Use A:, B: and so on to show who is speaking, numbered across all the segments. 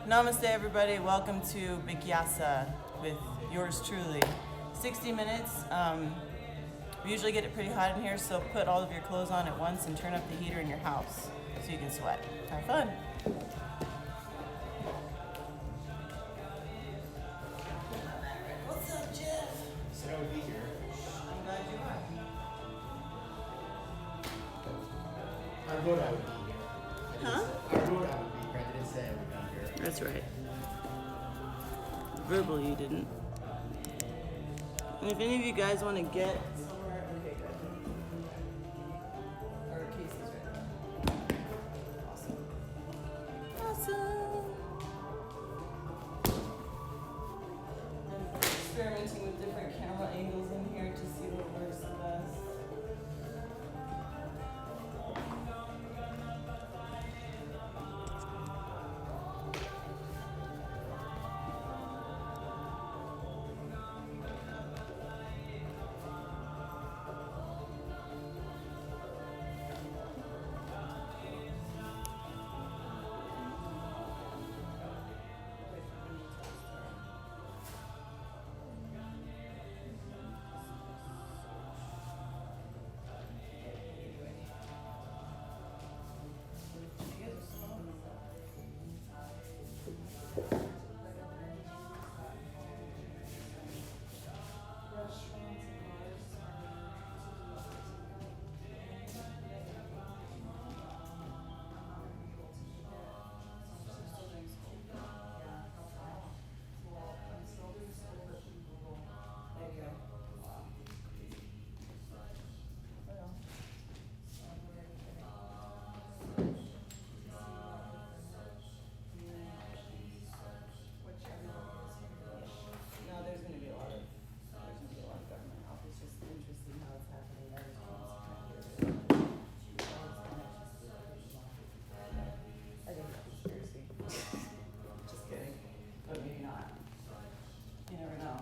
A: Namaste, everybody. Welcome to Bikyasa with yours truly. 60 minutes. We usually get it pretty hot in here, so put all of your clothes on at once and turn up the heater in your house so you can sweat. Have fun. What's up, Jeff?
B: Said I would be here.
A: I'm glad you are.
B: I wrote I would be here.
A: Huh?
B: I wrote I would be here. I didn't say I would be here.
A: That's right. Verbal, you didn't. And if any of you guys want to get somewhere, okay, good. Or Casey's ready. Awesome. Awesome. I'm experimenting with different camera angles in here to see what works the best. No, there's going to be a lot of government help. It's just interesting how it's happening. I think that's conspiracy. Just kidding. But maybe not. You never know.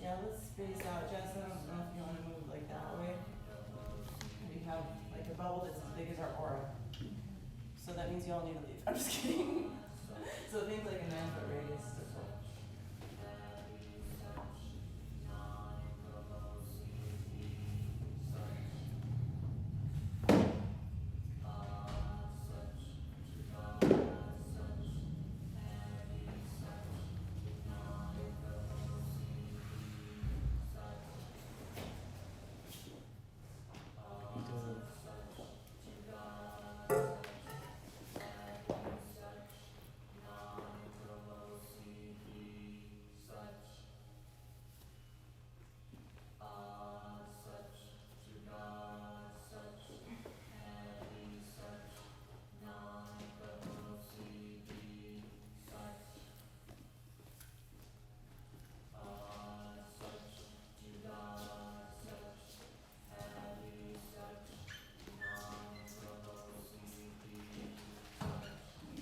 A: Yeah, let's space out. Jess, I don't know if you want to move like that way. We have like a bubble that's as big as our aura. So that means you all need to leave. I'm just kidding. So think like a 9-foot radius. That's all.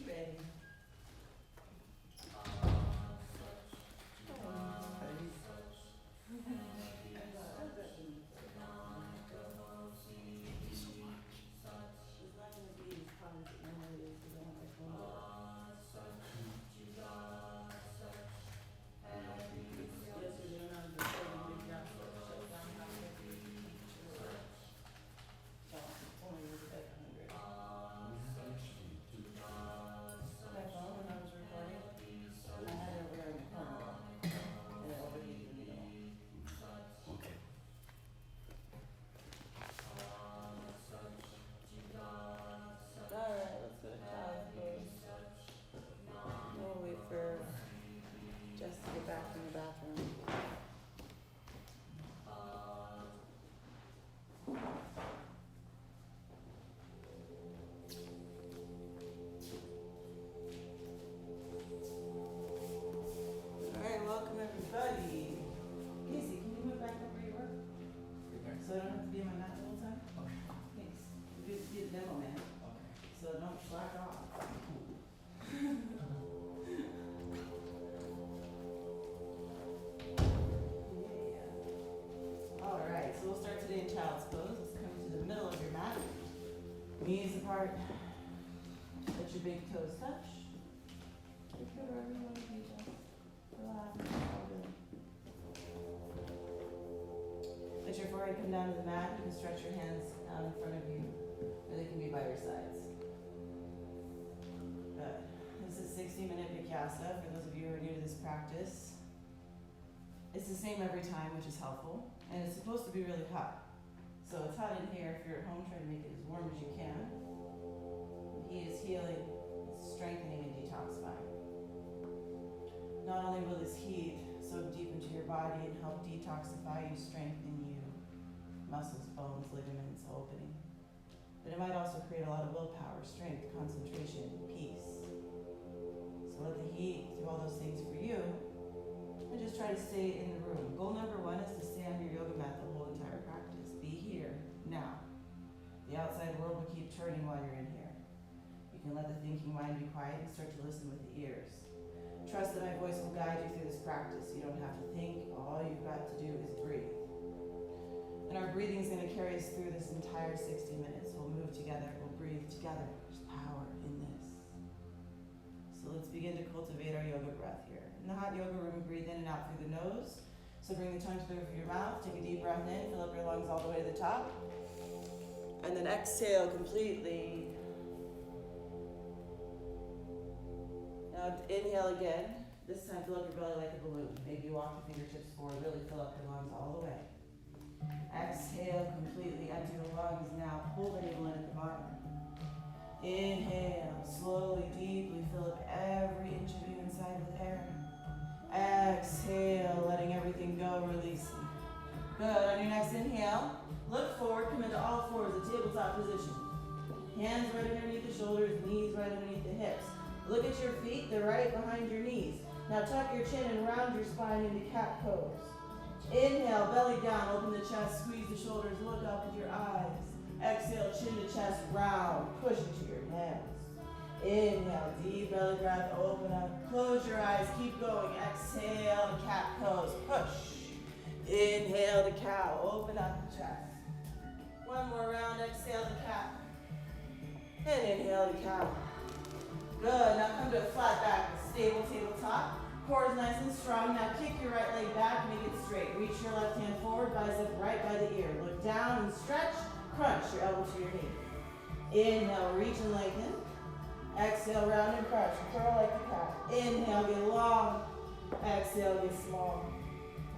A: Ready. Alright, let's go to child's pose. We'll wait for Jess to get back from the bathroom. Alright, welcome everybody. Casey, can you move back up where you were? So I don't have to be in my mat the whole time?
B: Okay.
A: Thanks. You're good to be the demo man.
B: Okay.
A: So don't slack off. Yeah. Alright, so we'll start today in child's pose. Let's come to the middle of your mat. Knees apart. Let your big toes touch. Take it wherever you want to be, just relax, all good. Let your forehead come down to the mat. You can stretch your hands out in front of you, or they can be by your sides. Good. This is 60-minute Bikyasa for those of you who are new to this practice. It's the same every time, which is helpful, and it's supposed to be really hot. So it's hot in here. If you're at home, try to make it as warm as you can. He is healing, strengthening, and detoxifying. Not only will this heat soak deep into your body and help detoxify you, strengthen you, muscles, bones, ligaments, opening, but it might also create a lot of willpower, strength, concentration, peace. So let the heat do all those things for you, and just try to stay in the room. Goal number 1 is to stay on your yoga mat the whole entire practice. Be here, now. The outside world will keep turning while you're in here. You can let the thinking mind be quiet and start to listen with the ears. Trust that my voice will guide you through this practice. You don't have to think. All you've got to do is breathe. And our breathing is going to carry us through this entire 60 minutes. We'll move together. We'll breathe together. There's power in this. So let's begin to cultivate our yoga breath here. In the hot yoga room, breathe in and out through the nose. So bring the tongue to the roof of your mouth. Take a deep breath in. Fill up your lungs all the way to the top. And then exhale completely. Now inhale again. This time fill up your belly like a balloon. Maybe walk your fingertips forward. Really fill up your lungs all the way. Exhale completely. Empty the lungs. Now pull the navel in at the bottom. Inhale. Slowly, deeply fill up every inch of you inside with air. Exhale. Letting everything go. Releasing. Good. On your next inhale, look forward. Come into all fours, the tabletop position. Hands right underneath the shoulders. Knees right underneath the hips. Look at your feet. They're right behind your knees. Now tuck your chin and round your spine into cat pose. Inhale, belly down, open the chest, squeeze the shoulders, look up with your eyes. Exhale, chin to chest, round, push into your hands. Inhale, deep belly breath, open up, close your eyes, keep going. Exhale, the cat pose, push. Inhale, the cow, open up the chest. One more round, exhale, the cat. And inhale, the cow. Good, now come to a flat back, stable tabletop. Core is nice and strong. Now kick your right leg back, make it straight. Reach your left hand forward, bicep right by the ear. Look down and stretch, crunch your elbow to your knee. Inhale, reach and lengthen. Exhale, round and crunch, curl like the cat. Inhale, get long. Exhale, get small.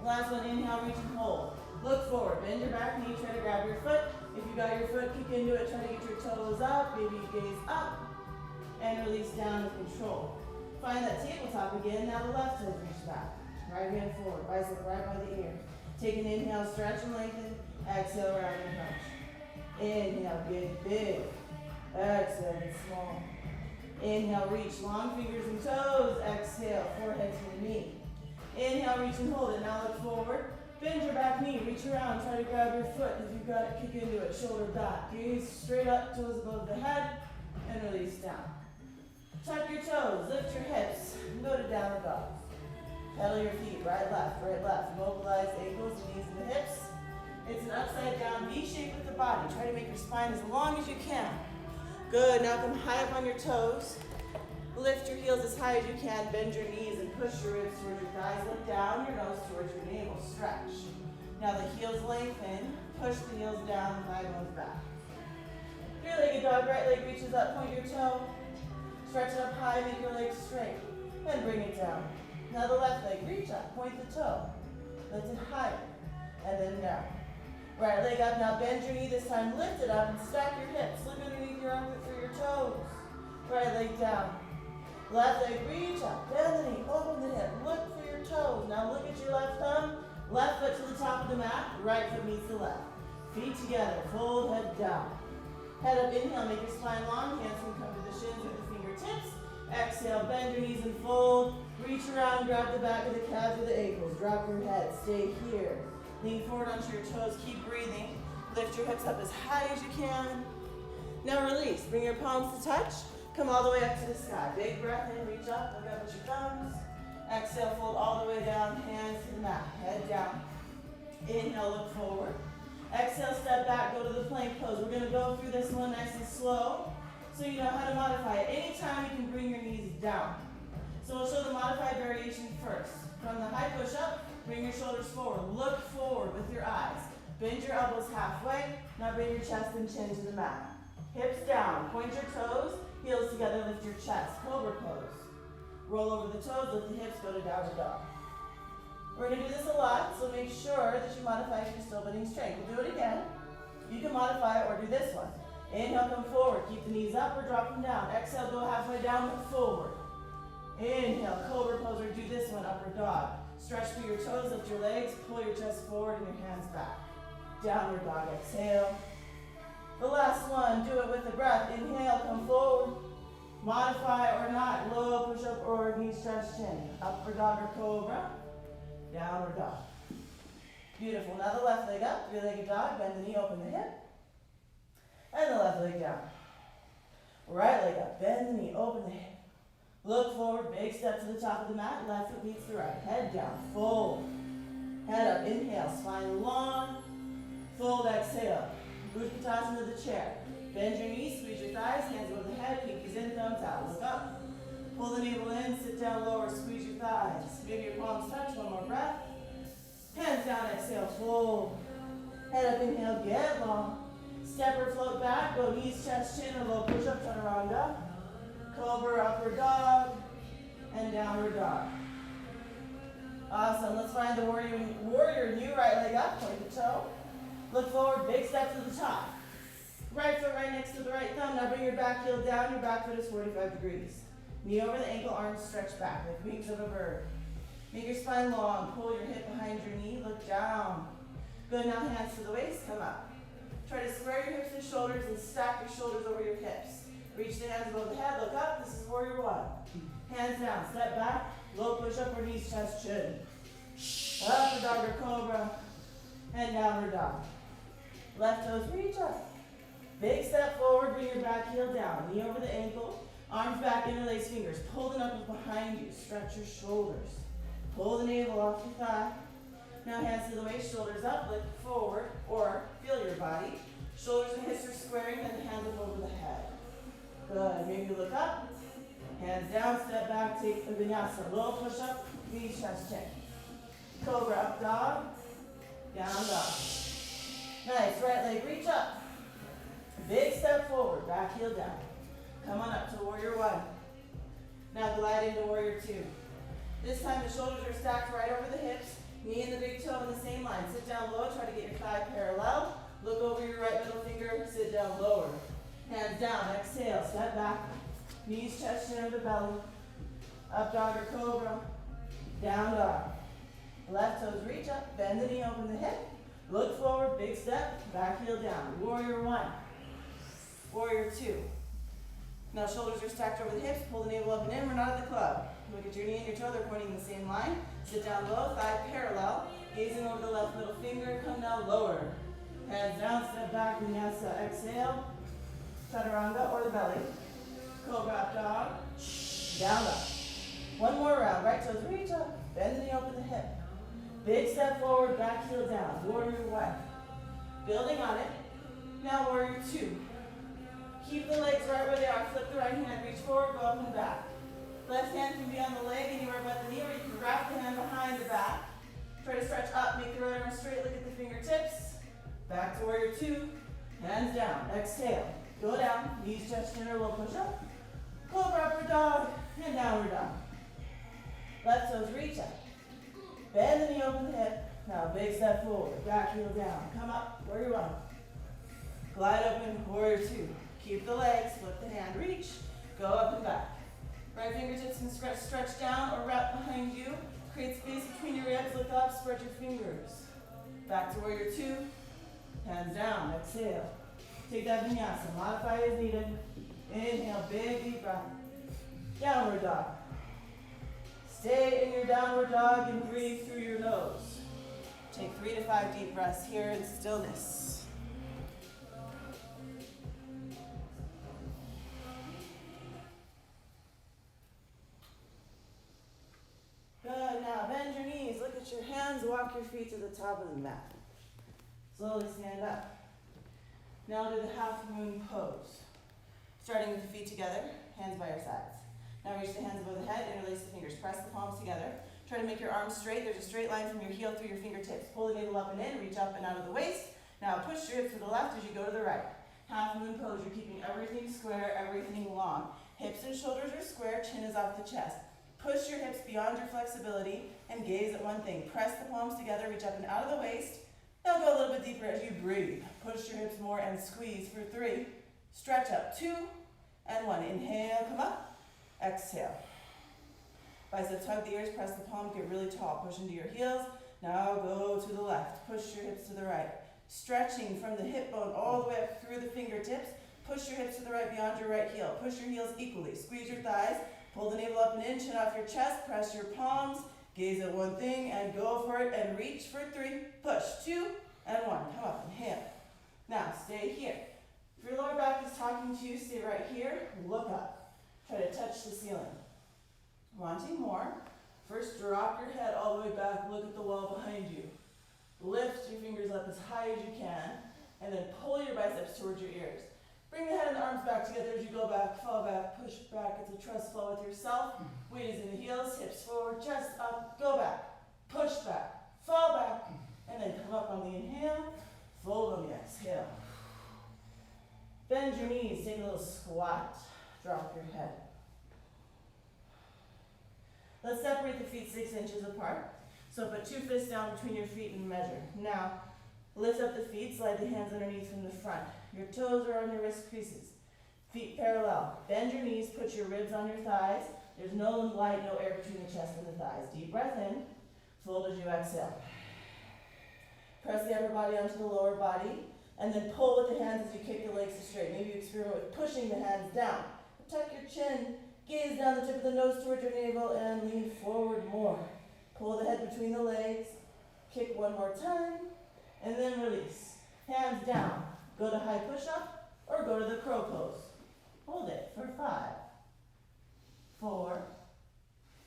A: Last one, inhale, reach and hold. Look forward, bend your back knee, try to grab your foot. If you got your foot, kick into it, try to get your toes up. Maybe you gaze up and release down with control. Find that tabletop again. Now the left toes reach back. Right hand forward, bicep right by the ear. Take an inhale, stretch and lengthen. Exhale, round and crunch. Inhale, get big. Exhale, get small. Inhale, reach long fingers and toes. Exhale, forehead to the knee. Inhale, reach and hold it. Now look forward. Bend your back knee, reach around, try to grab your foot. If you've got it, kick into it, shoulder back. Gaze straight up, toes above the head, and release down. Tuck your toes, lift your hips, and go to downward dog. Pedal your feet, right, left, right, left. Mobilize ankles, knees, and the hips. It's an upside down V shape with the body. Try to make your spine as long as you can. Good, now come high up on your toes. Lift your heels as high as you can, bend your knees and push your ribs towards your thighs. Look down, your nose towards your navel, stretch. Now the heels lengthen, push the heels down, thigh bones back. Three-legged dog, right leg reaches up, point your toe. Stretch it up high, make your legs straight, and bring it down. Now the left leg, reach up, point the toe. Lift it higher, and then down. Right leg up, now bend your knee this time, lift it up, and stack your hips. Look underneath your armpit for your toes. Right leg down. Left leg, reach up, bend the knee, open the hip, look for your toes. Now look at your left thumb, left foot to the top of the mat, right foot meets the left. Feet together, fold head down. Head up, inhale, make your spine long, hands can come to the shins or the fingertips. Exhale, bend your knees and fold. Reach around, grab the back of the calves or the ankles. Drop your head, stay here. Lean forward onto your toes, keep breathing. Lift your hips up as high as you can. Now release, bring your palms to touch. Come all the way up to the sky. Big breath in, reach up, look up at your thumbs. Exhale, fold all the way down, hands to the mat, head down. Inhale, look forward. Exhale, step back, go to the plank pose. We're gonna go through this one nice and slow, so you know how to modify it. Anytime you can bring your knees down. So we'll show the modified variation first. From the high push-up, bring your shoulders forward. Look forward with your eyes. Bend your elbows halfway. Now bring your chest and chin to the mat. Hips down. Point your toes. Heels together. Lift your chest. Cobra pose. Roll over the toes. Lift the hips. Go to downward dog. We're going to do this a lot, so make sure that you modify if you're still building strength. We'll do it again. You can modify it or do this one. Inhale, come forward. Keep the knees up or drop them down. Exhale, go halfway down, look forward. Inhale, cobra pose, or do this one, upward dog. Stretch through your toes, lift your legs, pull your chest forward and your hands back. Downward dog, exhale. The last one, do it with the breath. Inhale, come forward. Modify or not, low push-up or knee stretch chin. Upward dog or cobra. Downward dog. Beautiful. Now the left leg up, three-legged dog, bend the knee, open the hip. And the left leg down. Right leg up, bend the knee, open the hip. Look forward, big step to the top of the mat, left foot meets the right. Head down, fold. Head up, inhale, spine long. Fold, exhale. Whit Bikyasa into the chair. Bend your knees, squeeze your thighs, hands over the head, pinkies in, thumbs out. Look up. Pull the navel in, sit down lower, squeeze your thighs. Maybe your palms touch, one more breath. Hands down, exhale, fold. Head up, inhale, get long. Step or float back, go knees, chest, chin, or low push-up, chaturanga. Cobra, upward dog, and downward dog. Awesome, let's find the warrior new right leg up, point the toe. Look forward, big step to the top. Right foot right next to the right thumb. Now bring your back heel down, your back foot is 45 degrees. Knee over the ankle, arms stretch back like wings of a bird. Make your spine long, pull your hip behind your knee, look down. Good, now hands to the waist, come up. Try to square your hips and shoulders and stack your shoulders over your hips. Reach the hands above the head, look up, this is warrior one. Hands down, step back, low push-up or knees, chest, chin. Upward dog or cobra, and downward dog. Left toes reach up. Big step forward, bring your back heel down, knee over the ankle, arms back, interlace fingers. Pull the knuckles behind you, stretch your shoulders. Pull the navel off the thigh. Now hands to the waist, shoulders up, lift forward, or feel your body. Shoulders and hips are squaring, and the hands up over the head. Good, maybe look up, hands down, step back, take the vinyasa. Low push up, knees, chest, chin. Cobra, up dog, down dog. Nice, right leg reach up. Big step forward, back heel down. Come on up to warrior one. Now glide into warrior two. This time the shoulders are stacked right over the hips, knee and the big toe in the same line. Sit down low, try to get your thigh parallel. Look over your right middle finger, sit down lower. Hands down, exhale, step back. Knees, chest, chin, over the belly. Up dog or cobra. Down dog. Left toes reach up, bend the knee, open the hip. Look forward, big step, back heel down. Warrior one. Warrior two. Now shoulders are stacked over the hips, pull the navel up and in, we're not at the club. Look at your knee and your toe, they're pointing in the same line. Sit down low, thigh parallel. Gazing over the left middle finger, come down lower. Hands down, step back, vinyasa, exhale. Chaturanga or the belly. Cobra up dog. Down dog. One more round. Right toes reach up. Bend the knee, open the hip. Big step forward, back heel down. Warrior one. Building on it. Now warrior two. Keep the legs right where they are. Flip the right hand. Reach forward, go up and back. Left hand can be on the leg anywhere but the knee, or you can wrap the hand behind the back. Try to stretch up. Make the right arm straight. Look at the fingertips. Back to warrior two. Hands down. Exhale. Go down, knees, chest, chin, or low push-up. Cobra, upward dog, and downward dog. Left toes reach up. Bend the knee, open the hip. Now big step forward, back heel down. Come up, warrior one. Glide open, warrior two. Keep the legs, flip the hand, reach. Go up and back. Right fingertips can stretch down or wrap behind you. Create space between your ribs, look up, spread your fingers. Back to warrior two. Hands down, exhale. Take that vinyasa, modify as needed. Inhale, big deep breath. Downward dog. Stay in your downward dog and breathe through your nose. Take 3 to 5 deep breaths here in stillness. Good, now bend your knees, look at your hands, walk your feet to the top of the mat. Slowly stand up. Now do the half moon pose. Starting with the feet together, hands by your sides. Now reach the hands above the head, interlace the fingers, press the palms together. Try to make your arms straight. There's a straight line from your heel through your fingertips. Pull the navel up and in, reach up and out of the waist. Now push your hips to the left as you go to the right. Half moon pose, you're keeping everything square, everything long. Hips and shoulders are square, chin is off the chest. Push your hips beyond your flexibility and gaze at one thing. Press the palms together, reach up and out of the waist. Now go a little bit deeper as you breathe. Push your hips more and squeeze for 3. Stretch up, 2 and 1. Inhale, come up. Exhale. Biceps hug the ears, press the palms, get really tall. Push into your heels. Now go to the left. Push your hips to the right. Stretching from the hip bone all the way up through the fingertips. Push your hips to the right beyond your right heel. Push your heels equally. Squeeze your thighs. Pull the navel up and in, chin off your chest. Press your palms. Gaze at one thing and go for it and reach for 3. Push. 2 and 1. Come up. Inhale. Now stay here. If your lower back is talking to you, stay right here. Look up. Try to touch the ceiling. Wanting more, first drop your head all the way back, look at the wall behind you. Lift your fingers up as high as you can, and then pull your biceps towards your ears. Bring the head and the arms back together as you go back, fall back, push back. It's a trust fall with yourself. Weight is in the heels, hips forward, chest up, go back, push back, fall back, and then come up on the inhale, fold on the exhale. Bend your knees, take a little squat, drop your head. Let's separate the feet 6 inches apart. So put 2 fists down between your feet and measure. Now, lift up the feet, slide the hands underneath from the front. Your toes are on your wrist creases. Feet parallel. Bend your knees, put your ribs on your thighs. There's no light, no air between the chest and the thighs. Deep breath in, fold as you exhale. Press the upper body onto the lower body, and then pull with the hands as you kick the legs to straight. Maybe you experiment with pushing the hands down. Tuck your chin. Gaze down the tip of the nose towards your navel and lean forward more. Pull the head between the legs. Kick one more time. And then release. Hands down. Go to high push-up or go to the crow pose. Hold it for 5, 4,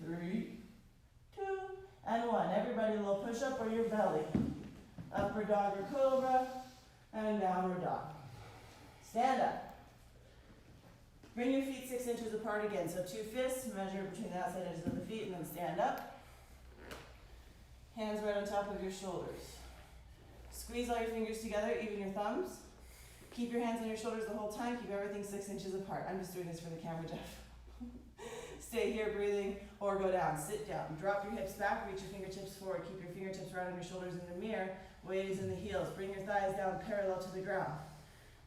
A: 3, 2, and 1. Everybody a little push-up or your belly. Upward dog or cobra and downward dog. Stand up. Bring your feet 6 inches apart again. So 2 fists, measure between the outside edges of the feet, and then stand up. Hands right on top of your shoulders. Squeeze all your fingers together, even your thumbs. Keep your hands on your shoulders the whole time. Keep everything 6 inches apart. I'm just doing this for the camera, Jeff. Stay here breathing, or go down. Sit down. Drop your hips back, reach your fingertips forward. Keep your fingertips right on your shoulders in the mirror. Weight is in the heels. Bring your thighs down parallel to the ground.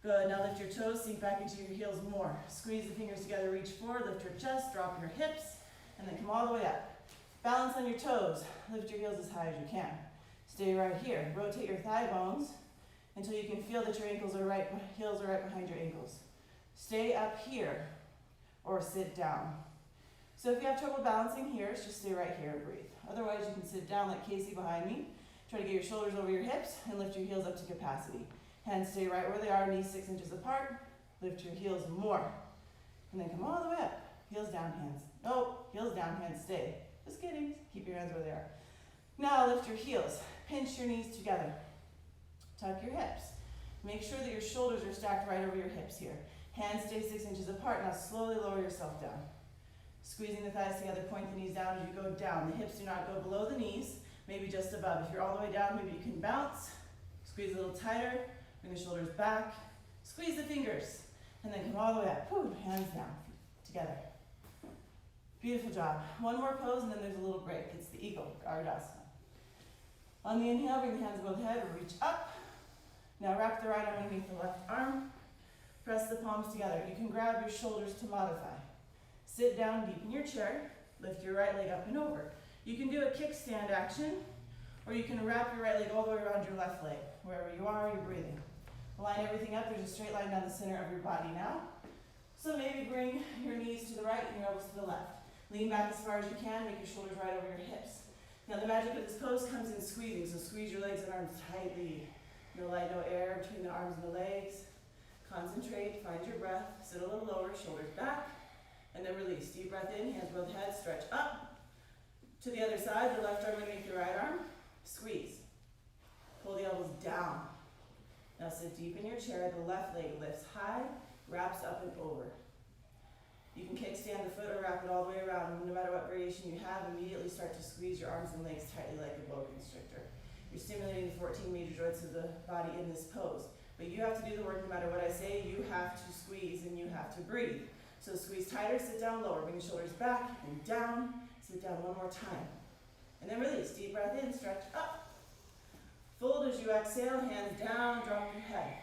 A: Good, now lift your toes, sink back into your heels more. Squeeze the fingers together, reach forward, lift your chest, drop your hips, and then come all the way up. Balance on your toes, lift your heels as high as you can. Stay right here, rotate your thigh bones until you can feel that your heels are right behind your ankles. Stay up here, or sit down. So if you have trouble balancing here, just stay right here and breathe. Otherwise you can sit down like Casey behind me. Try to get your shoulders over your hips and lift your heels up to capacity. Hands stay right where they are, knees 6 inches apart. Lift your heels more. And then come all the way up. Heels down, hands. Nope, heels down, hands stay. Just kidding, keep your hands where they are. Now lift your heels. Pinch your knees together. Tuck your hips. Make sure that your shoulders are stacked right over your hips here. Hands stay 6 inches apart. Now slowly lower yourself down. Squeezing the thighs together, point the knees down as you go down. The hips do not go below the knees, maybe just above. If you're all the way down, maybe you can bounce. Squeeze a little tighter. Bring the shoulders back, squeeze the fingers, and then come all the way up. Whew, hands down, together. Beautiful job. One more pose, and then there's a little break. It's the eagle, Ardhasana. On the inhale, bring the hands above the head, reach up. Now wrap the right arm underneath the left arm. Press the palms together. You can grab your shoulders to modify. Sit down deep in your chair. Lift your right leg up and over. You can do a kickstand action, or you can wrap your right leg all the way around your left leg. Wherever you are, you're breathing. Line everything up. There's a straight line down the center of your body now. So maybe bring your knees to the right and your elbows to the left. Lean back as far as you can. Make your shoulders right over your hips. Now the magic of this pose comes in squeezing. So squeeze your legs and arms tightly. No light, no air between the arms and the legs. Concentrate. Find your breath. Sit a little lower. Shoulders back. And then release. Deep breath in. Hands above the head. Stretch up. To the other side. The left arm underneath your right arm. Squeeze. Pull the elbows down. Now sit deep in your chair. The left leg lifts high, wraps up and over. You can kickstand the foot or wrap it all the way around. No matter what variation you have, immediately start to squeeze your arms and legs tightly like a boa constrictor. You're stimulating the 14 major joints of the body in this pose. But you have to do the work no matter what I say. You have to squeeze and you have to breathe. So squeeze tighter, sit down lower. Bring the shoulders back and down. Sit down one more time. And then release. Deep breath in, stretch up. Fold as you exhale, hands down, drop your head.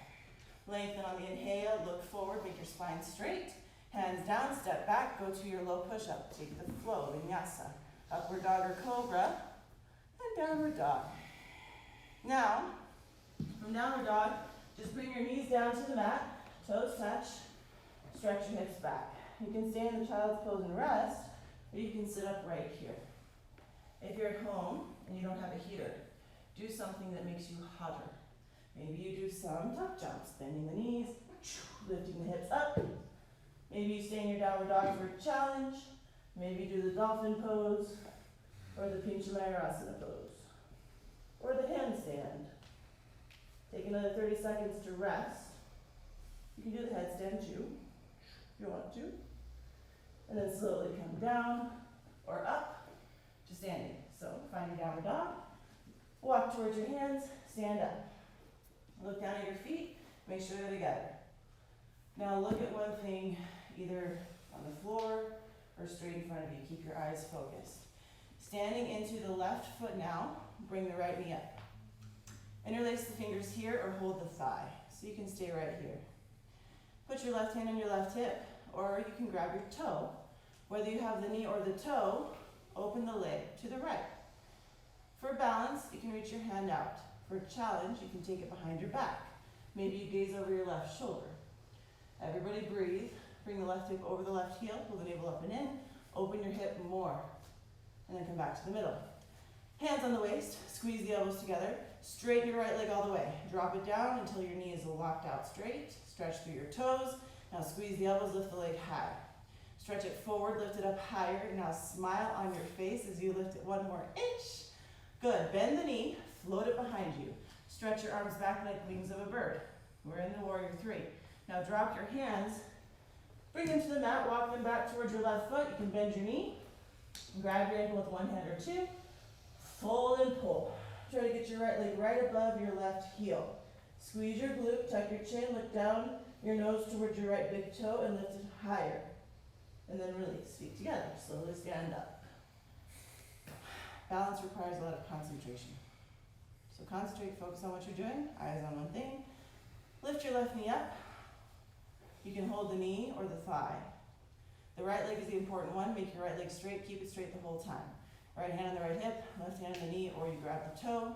A: Lengthen on the inhale, look forward, make your spine straight. Hands down, step back, go to your low push-up. Take the flow, vinyasa. Upward dog or cobra, and downward dog. Now, from downward dog, just bring your knees down to the mat, toes touch, stretch your hips back. You can stay in the child's pose and rest, or you can sit up right here. If you're at home and you don't have a heater, do something that makes you hotter. Maybe you do some tuck jumps, bending the knees, lifting the hips up. Maybe you stay in your downward dog for a challenge. Maybe do the dolphin pose, or the Pinchamayurasana pose, or the handstand. Take another 30 seconds to rest. You can do the headstand too, if you want to. And then slowly come down or up to standing. So find your downward dog, walk towards your hands, stand up. Look down at your feet, make sure they're together. Now look at one thing, either on the floor or straight in front of you. Keep your eyes focused. Standing into the left foot now, bring the right knee up. Interlace the fingers here or hold the thigh, so you can stay right here. Put your left hand on your left hip, or you can grab your toe. Whether you have the knee or the toe, open the leg to the right. For balance, you can reach your hand out. For a challenge, you can take it behind your back. Maybe you gaze over your left shoulder. Everybody breathe. Bring the left hip over the left heel, pull the navel up and in. Open your hip more. And then come back to the middle. Hands on the waist, squeeze the elbows together. Straighten your right leg all the way. Drop it down until your knee is locked out straight. Stretch through your toes. Now squeeze the elbows, lift the leg high. Stretch it forward, lift it up higher. Now smile on your face as you lift it one more inch. Good, bend the knee, float it behind you. Stretch your arms back like wings of a bird. We're in the warrior three. Now drop your hands, bring them to the mat, walk them back towards your left foot. You can bend your knee, grab your ankle with one hand or two, fold and pull. Try to get your right leg right above your left heel. Squeeze your glute, tuck your chin, look down your nose towards your right big toe and lift it higher. And then release, feet together, slowly stand up. Balance requires a lot of concentration. So concentrate, focus on what you're doing, eyes on one thing. Lift your left knee up. You can hold the knee or the thigh. The right leg is the important one. Make your right leg straight, keep it straight the whole time. Right hand on the right hip, left hand on the knee, or you grab the toe.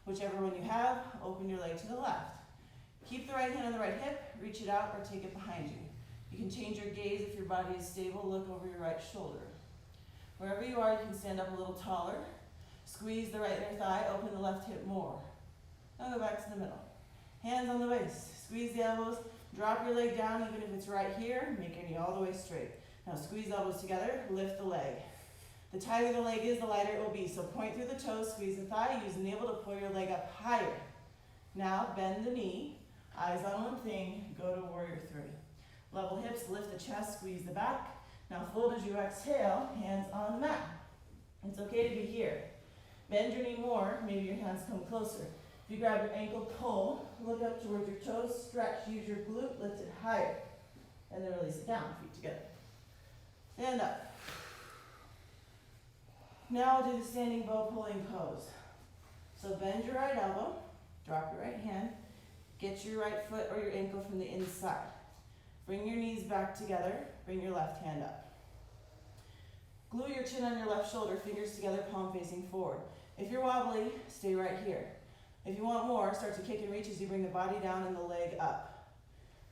A: Whichever one you have, open your leg to the left. Keep the right hand on the right hip, reach it out or take it behind you. You can change your gaze if your body is stable, look over your right shoulder. Wherever you are, you can stand up a little taller. Squeeze the right inner thigh, open the left hip more. Now go back to the middle. Hands on the waist, squeeze the elbows, drop your leg down even if it's right here, make your knee all the way straight. Now squeeze the elbows together, lift the leg. The tighter the leg is, the lighter it will be. So point through the toes, squeeze the thigh, use the navel to pull your leg up higher. Now bend the knee, eyes on one thing, go to warrior three. Level hips, lift the chest, squeeze the back. Now fold as you exhale, hands on the mat. It's okay to be here. Bend your knee more, maybe your hands come closer. If you grab your ankle, pull, look up towards your toes, stretch, use your glute, lift it higher. And then release it down, feet together. Stand up. Now do the standing bow pulling pose. So bend your right elbow, drop your right hand, get your right foot or your ankle from the inside. Bring your knees back together, bring your left hand up. Glue your chin on your left shoulder, fingers together, palm facing forward. If you're wobbly, stay right here. If you want more, start to kick and reach as you bring the body down and the leg up.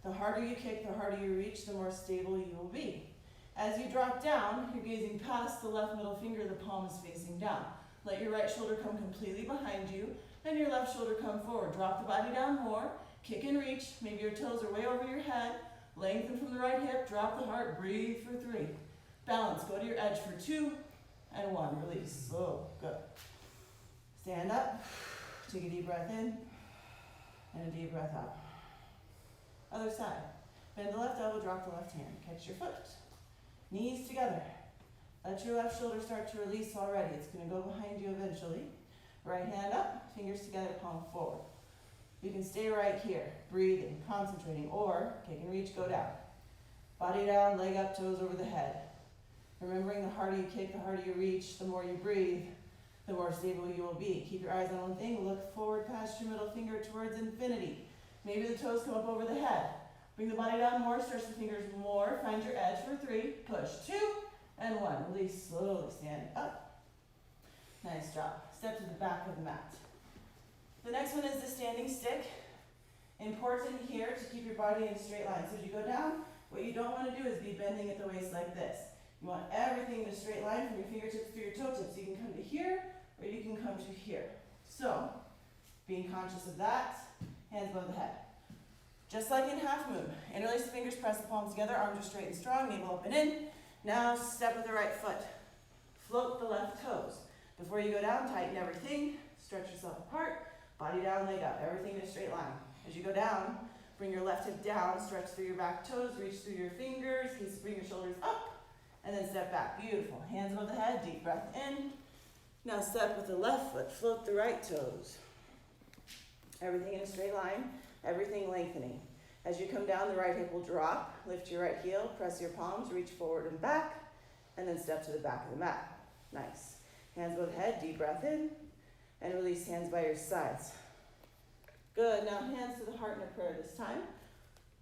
A: The harder you kick, the harder you reach, the more stable you will be. As you drop down, you're gazing past the left middle finger, the palm is facing down. Let your right shoulder come completely behind you and your left shoulder come forward. Drop the body down more, kick and reach, maybe your toes are way over your head, lengthen from the right hip, drop the heart, breathe for three. Balance, go to your edge for 2 and 1, release, slow, good. Stand up, take a deep breath in, And a deep breath out. Other side. Bend the left elbow, drop the left hand. Catch your foot. Knees together. Let your left shoulder start to release already. It's going to go behind you eventually. Right hand up, fingers together, palm forward. You can stay right here, breathing, concentrating, or kick and reach, go down. Body down, leg up, toes over the head. Remembering the harder you kick, the harder you reach, the more you breathe, the more stable you will be. Keep your eyes on one thing. Look forward past your middle finger towards infinity. Maybe the toes come up over the head. Bring the body down more, stretch the fingers more. Find your edge for 3, push 2, and 1. Release, slowly stand up. Nice job. Step to the back of the mat. The next one is the standing stick. Important here to keep your body in a straight line. So as you go down, what you don't want to do is be bending at the waist like this. You want everything in a straight line from your fingertips to your toe tips. You can come to here, or you can come to here. So, being conscious of that, hands above the head. Just like in half moon, interlace the fingers, press the palms together, arms are straight and strong, navel up and in. Now step with the right foot. Float the left toes. Before you go down, tighten everything, stretch yourself apart, body down, leg up, everything in a straight line. As you go down, bring your left hip down, stretch through your back toes, reach through your fingers, bring your shoulders up, and then step back. Beautiful. Hands above the head, deep breath in. Now step with the left foot, float the right toes. Everything in a straight line, everything lengthening. As you come down, the right hip will drop, lift your right heel, press your palms, reach forward and back, and then step to the back of the mat. Nice. Hands above the head, deep breath in, and release hands by your sides. Good, now hands to the heart in a prayer this time.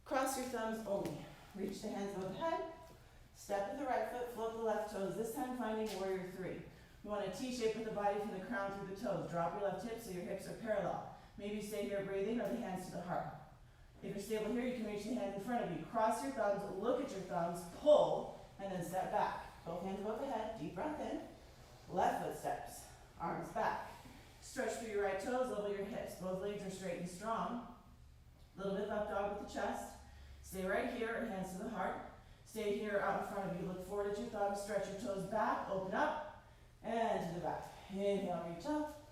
A: Cross your thumbs only. Reach the hands above the head, step with the right foot, float the left toes, this time finding warrior 3. You want a T-shape with the body from the crown through the toes. Drop your left hip so your hips are parallel. Maybe you stay here breathing or the hands to the heart. If you're stable here, you can reach the hands in front of you. Cross your thumbs, look at your thumbs, pull, and then step back. Both hands above the head, deep breath in. Left foot steps, arms back. Stretch through your right toes, level your hips. Both legs are straight and strong. A little bit of up dog with the chest. Stay right here, hands to the heart. Stay here out in front of you. Look forward at your thumbs, stretch your toes back, open up, and to the back. Inhale, reach up.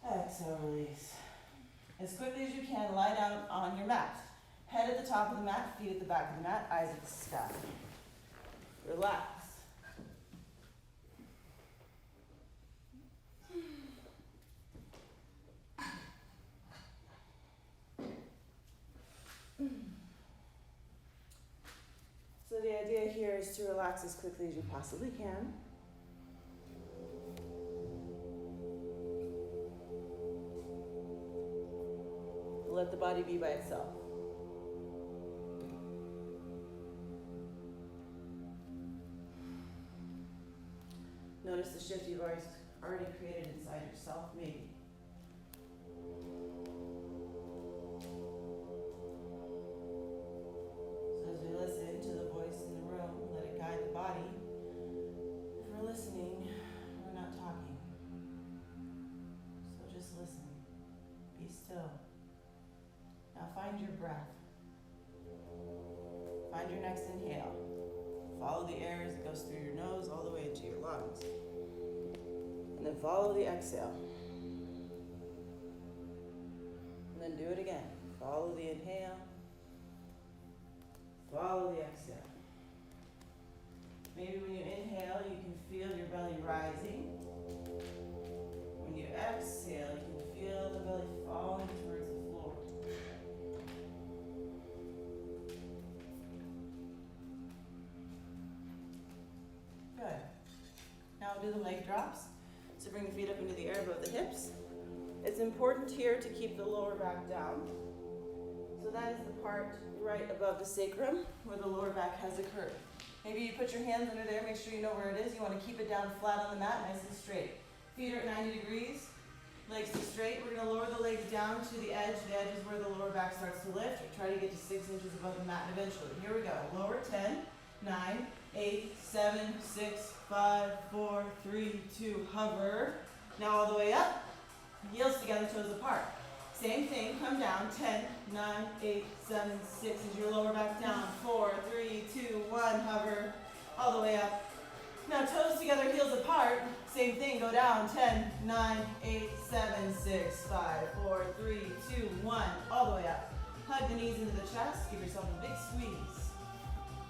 A: Exhale, release. As quickly as you can, lie down on your mat. Head at the top of the mat, feet at the back of the mat, eyes at the sky. Relax. So the idea here is to relax as quickly as you possibly can. Let the body be by itself. Notice the shift you've already created inside yourself, maybe. So as we listen to the voice in the room, let it guide the body. If we're listening, we're not talking. So just listen. Be still. Now find your breath. Find your next inhale. Follow the air as it goes through your nose all the way into your lungs. And then follow the exhale. And then do it again. Follow the inhale. Follow the exhale. Maybe when you inhale, you can feel your belly rising. When you exhale, you can feel the belly falling towards the floor. Good. Now we'll do the leg drops. So bring the feet up into the air above the hips. It's important here to keep the lower back down. So that is the part right above the sacrum where the lower back has occurred. Maybe you put your hands under there, make sure you know where it is. You want to keep it down flat on the mat, nice and straight. Feet are at 90 degrees, legs are straight. We're going to lower the legs down to the edge. The edge is where the lower back starts to lift. Try to get to 6 inches above the mat eventually. Here we go. Lower 10, 9, 8, 7, 6, 5, 4, 3, 2, hover. Now all the way up. Heels together, toes apart. Same thing, come down. 10, 9, 8, 7, 6 is your lower back down. 4, 3, 2, 1, hover. All the way up. Now toes together, heels apart. Same thing, go down. 10, 9, 8, 7, 6, 5, 4, 3, 2, 1. All the way up. Hug the knees into the chest. Give yourself a big squeeze.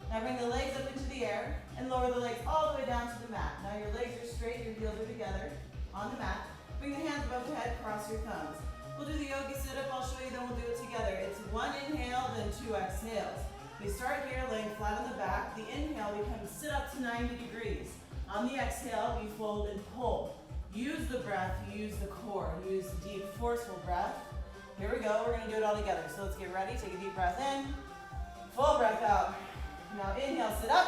A: Now bring the legs up into the air and lower the legs all the way down to the mat. Now your legs are straight, your heels are together on the mat. Bring the hands above the head, cross your thumbs. We'll do the yogi sit-up, I'll show you, then we'll do it together. It's 1 inhale, then 2 exhales. We start here, laying flat on the back. The inhale, we come sit up to 90 degrees. On the exhale, we fold and pull. Use the breath, use the core, use deep, forceful breath. Here we go, we're gonna do it all together. So let's get ready, take a deep breath in, full breath out. Now inhale, sit up,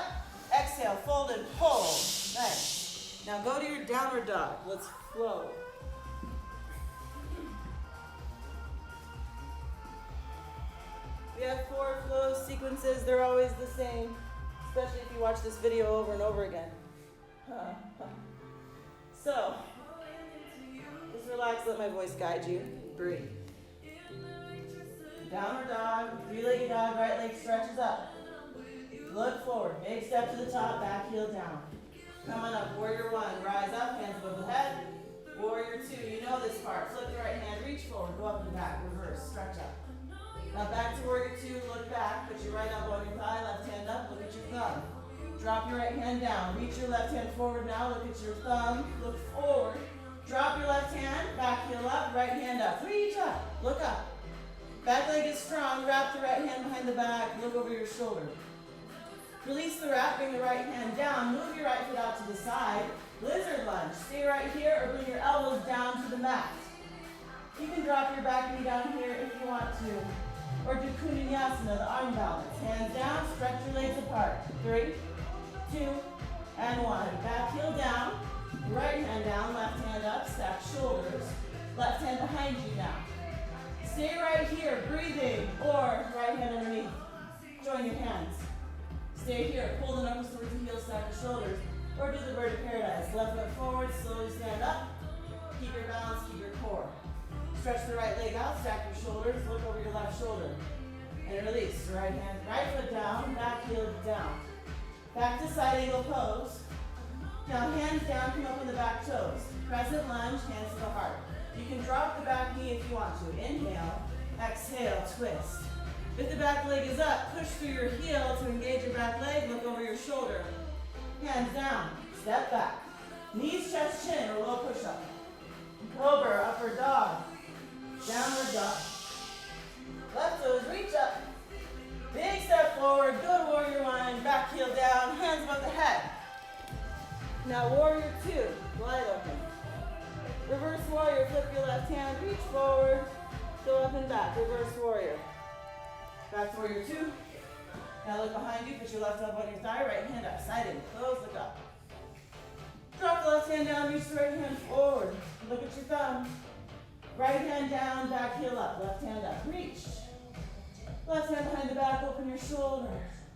A: exhale, fold and pull. Nice. Now go to your downward dog, let's flow. We have 4 flow sequences, they're always the same, especially if you watch this video over and over again. So, just relax, let my voice guide you. Breathe. Downward dog, 3-legged dog, right leg stretches up. Look forward, big step to the top, back heel down. Come on up, warrior 1, rise up, hands above the head. Warrior 2, you know this part. Flip the right hand, reach forward, go up and back, reverse, stretch up. Now back to warrior 2, look back, put your right elbow on your thigh, left hand up, look at your thumb. Drop your right hand down, reach your left hand forward now, look at your thumb, look forward. Drop your left hand, back heel up, right hand up, reach up, look up. Back leg is strong, wrap the right hand behind the back, look over your shoulder. Release the wrap, bring the right hand down, move your right foot out to the side, lizard lunge. Stay right here or bring your elbows down to the mat. You can drop your back knee down here if you want to. Or do Kundalini, the arm balance. Hands down, stretch your legs apart. 3, 2, and 1. Back heel down, right hand down, left hand up, stack shoulders. Left hand behind you now. Stay right here, breathing, or right hand underneath. Join your hands. Stay here, pull the knuckles towards the heels, stack the shoulders, or do the bird of paradise. Left foot forward, slowly stand up. Keep your balance, keep your core. Stretch the right leg out, stack your shoulders, look over your left shoulder. And release, right hand, right foot down, back heel down. Back to side angle pose. Now hands down, come up on the back toes. Crescent lunge, hands to the heart. You can drop the back knee if you want to. Inhale, exhale, twist. If the back leg is up, push through your heel to engage your back leg, look over your shoulder. Hands down, step back. Knees, chest, chin, or low push-up. Cobra, upward dog. Downward dog. Left toes, reach up. Big step forward, good warrior 1, back heel down, hands above the head. Now warrior 2, glide open. Reverse warrior, flip your left hand, reach forward, go up and back, reverse warrior. Back to warrior 2. Now look behind you, put your left elbow on your thigh, right hand up, side in, close, look up. Drop the left hand down, reach the right hand forward, look at your thumb. Right hand down, back heel up, left hand up, reach. Left hand behind the back, open your shoulder,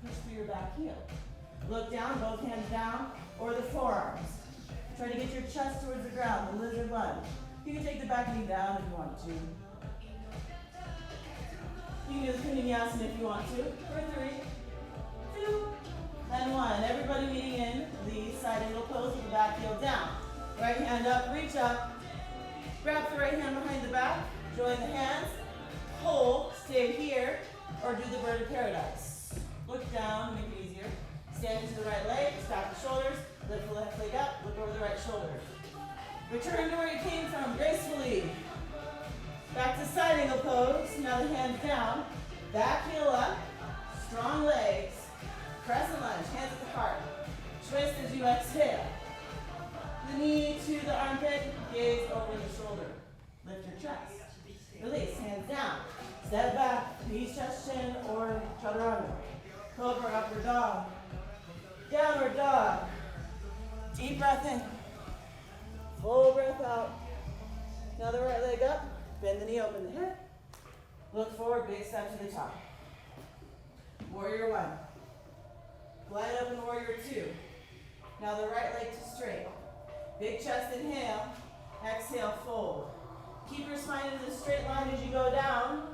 A: push through your back heel. Look down, both hands down, or the forearms. Try to get your chest towards the ground, the lizard lunge. You can take the back knee down if you want to. You can do the Kundalini if you want to. For 3, 2, and 1. Everybody meeting in the side angle pose with the back heel down. Right hand up, reach up. Grab the right hand behind the back. Join the hands. Pull, stay here, or do the bird of paradise. Look down, make it easier. Stand into the right leg, stack the shoulders, lift the left leg up, look over the right shoulder. Return to where you came from, gracefully. Back to side angle pose. Now the hands down, back heel up, strong legs, crescent lunge, hands at the heart. Twist as you exhale. The knee to the armpit, gaze over the shoulder. Lift your chest. Release, hands down. Step back, knees, chest, chin, or chaturanga. Cobra, upward dog. Downward dog. Deep breath in. Full breath out. Now the right leg up. Bend the knee, open the hip. Look forward, big step to the top. Warrior 1. Glide open warrior 2. Now the right leg to straight. Big chest inhale. Exhale, fold. Keep your spine in a straight line as you go down.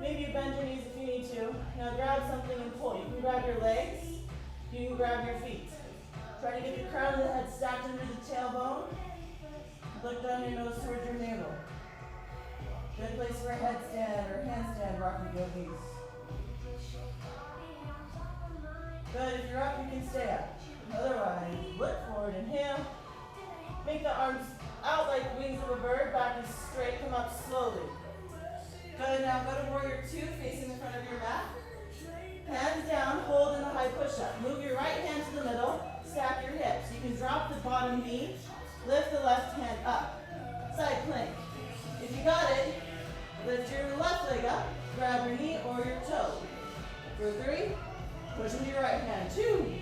A: Maybe you bend your knees if you need to. Now grab something and pull. You can grab your legs. You can grab your feet. Try to get the crown of the head stacked under the tailbone. Look down your nose towards your navel. Good place for a headstand or handstand rocking yogis. Good, if you're up, you can stay up. Otherwise, look forward, inhale. Make the arms out like wings of a bird, back is straight, come up slowly. Good, now go to warrior two, facing the front of your mat. Hands down, hold in a high push-up. Move your right hand to the middle, stack your hips. You can drop the bottom knee, lift the left hand up. Side plank. If you got it, lift your left leg up, grab your knee or your toe. For 3, push into your right hand. 2,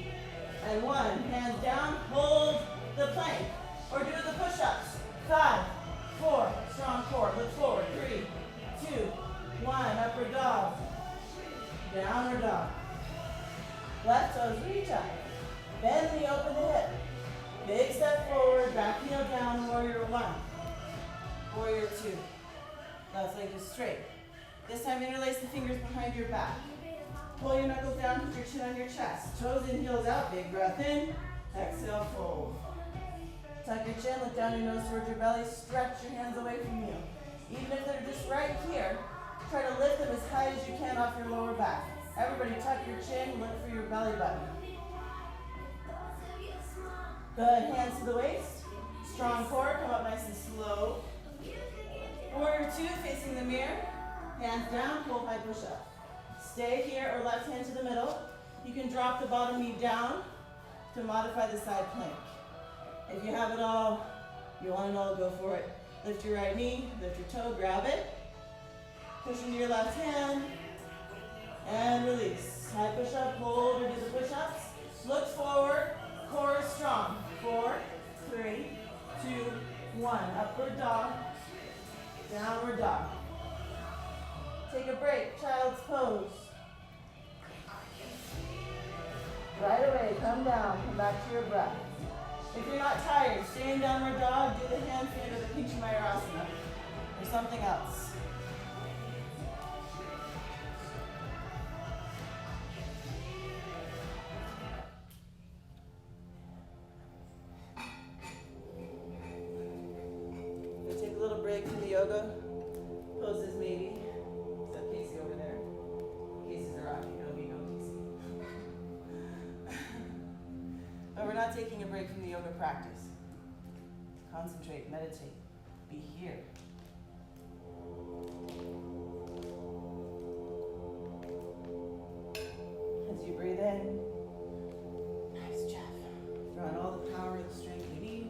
A: and 1. Hands down, hold the plank. Or do the push-ups. 5, 4, strong core. Look forward. 3, 2, 1. Upward dog. Downward dog. Left toes reach up. Bend the knee, open the hip. Big step forward, back heel down, warrior 1. Warrior 2. Left leg is straight. This time interlace the fingers behind your back. Pull your knuckles down, put your chin on your chest. Toes in, heels out, big breath in. Exhale, fold. Tuck your chin, look down your nose towards your belly, stretch your hands away from you. Even if they're just right here, try to lift them as high as you can off your lower back. Everybody tuck your chin, look for your belly button. Good, hands to the waist. Strong core, come up nice and slow. Warrior 2, facing the mirror. Hands down, hold high push-up. Stay here or left hand to the middle. You can drop the bottom knee down to modify the side plank. If you have it all, you want it all, go for it. Lift your right knee, lift your toe, grab it. Push into your left hand, and release. High push-up, hold or do the push-ups. Look forward, core is strong. 4, 3, 2, 1. Upward dog, downward dog. Take a break, child's pose. Right away, come down, come back to your breath. If you're not tired, stay in downward dog, do the hand stand or the Pincha Mayurasana, or something else. We'll take a little break from the yoga poses maybe. Except Casey over there. Casey's a rocky, no me, no Casey. But we're not taking a break from the yoga practice. Concentrate, meditate, be here. As you breathe in, nice, Jeff. Draw in all the power, the strength you need.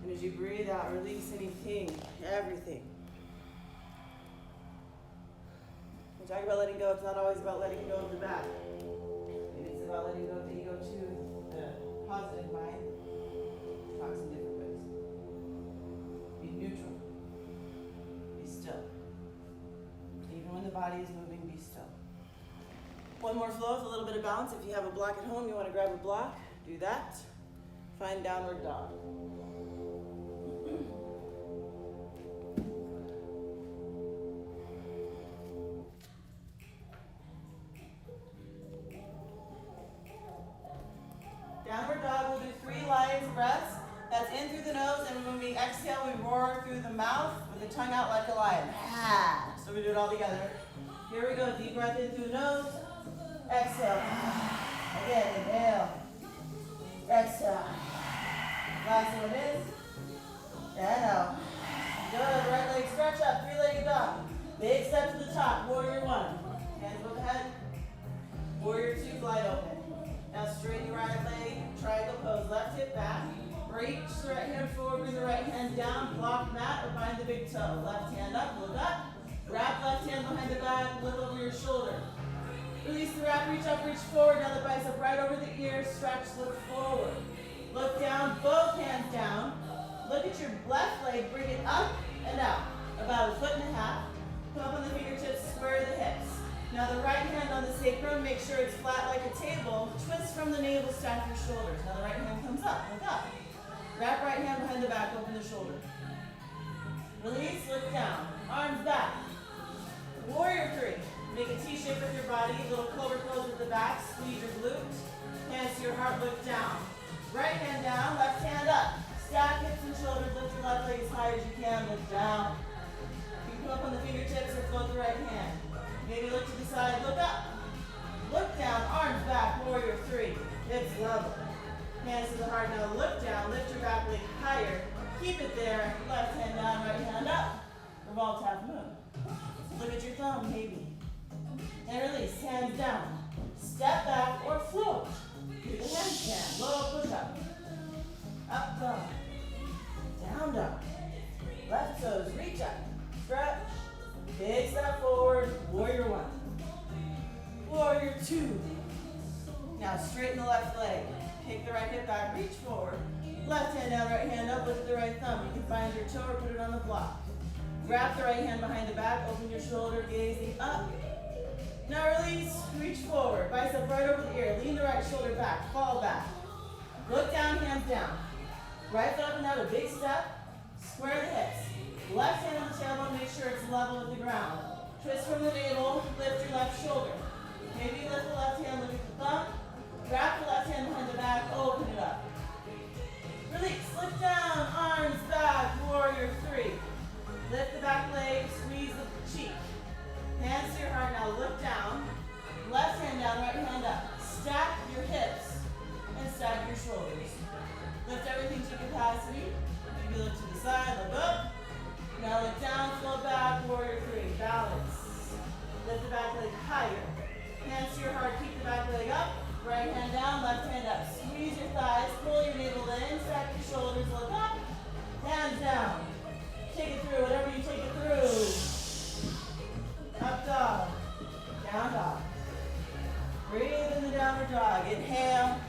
A: And as you breathe out, release anything, everything. We talk about letting go, it's not always about letting go of the back. Maybe it's about letting go of the ego too. The positive mind talks in different ways. Be neutral. Be still. Even when the body is moving, be still. One more flow with a little bit of balance. If you have a block at home, you want to grab a block, do that. Find downward dog. Downward dog, we'll do 3 lions breaths. That's in through the nose, and when we exhale, we roar through the mouth with the tongue out like a lion. So we do it all together. Here we go, deep breath in through the nose. Exhale. Again, inhale. Exhale. Last one is. And out. Good, right leg stretch up, 3-legged dog. Big step to the top, warrior 1. Hands above the head. Warrior 2, glide open. Now straighten your right leg, triangle pose, left hip back. Reach the right hand forward, bring the right hand down, block mat or bind the big toe. Left hand up, look up. Wrap left hand behind the back, look over your shoulder. Release the wrap, reach up, reach forward. Now the bicep right over the ear, stretch, look forward. Look down, both hands down. Look at your left leg, bring it up and out. About 1.5 feet. Come up on the fingertips, square the hips. Now the right hand on the sacrum, make sure it's flat like a table. Twist from the navel, stack your shoulders. Now the right hand comes up, look up. Wrap right hand behind the back, open the shoulder. Release, look down. Arms back. Warrior 3. Make a T shape with your body, little clover pose with the back, squeeze your glutes. Hands to your heart, look down. Right hand down, left hand up. Stack hips and shoulders, lift your left leg as high as you can, look down. You can come up on the fingertips or float the right hand. Maybe look to the side, look up. Look down, arms back, warrior three. Hips level. Hands to the heart, now look down, lift your back leg higher. Keep it there, left hand down, right hand up. Revolve, half moon. Look at your thumb, maybe. And release, hands down. Step back or float. Do the handstand, low push up. Up dog. Down dog. Left toes, reach up. Stretch. Big step forward, warrior one. Warrior two. Now straighten the left leg. Kick the right hip back, reach forward. Left hand down, right hand up, lift the right thumb. You can find your toe or put it on the block. Wrap the right hand behind the back, open your shoulder, gazing up. Now release, reach forward, bicep right over the ear, lean the right shoulder back, fall back. Look down, hands down. Right foot up and down, a big step. Square the hips. Left hand on the tailbone, make sure it's level with the ground. Twist from the navel, lift your left shoulder. Maybe lift the left hand, look at the thumb. Wrap the left hand behind the back, open it up. Release, lift down, arms back, warrior three. Lift the back leg, squeeze the cheek. Hands to your heart, now look down. Left hand down, right hand up. Stack your hips and stack your shoulders. Lift everything to capacity. Maybe look to the side, look up. Now look down, float back, warrior three. Balance. Lift the back leg higher. Hands to your heart, keep the back leg up. Right hand down, left hand up. Squeeze your thighs, pull your navel in, stack your shoulders, look up. Hands down. Take it through, whatever you take it through. Up dog. Down dog. Breathe in the downward dog. Inhale.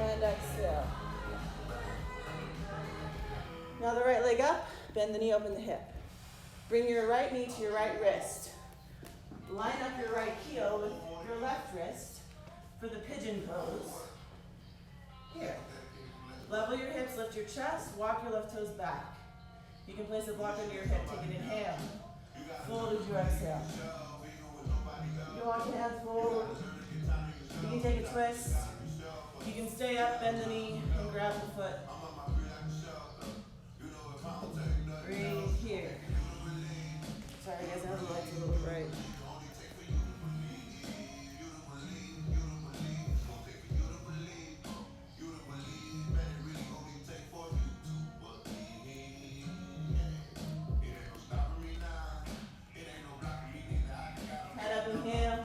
A: And exhale. Now the right leg up, bend the knee, open the hip. Bring your right knee to your right wrist. Line up your right heel with your left wrist for the pigeon pose. Here. Level your hips, lift your chest, walk your left toes back. You can place a block under your hip, take an inhale. Fold as you exhale. You can walk your hands forward. You can take a twist. You can stay up, bend the knee, and grab the foot. Breathe here. Sorry guys, I have the lights a little bright. Head up, inhale.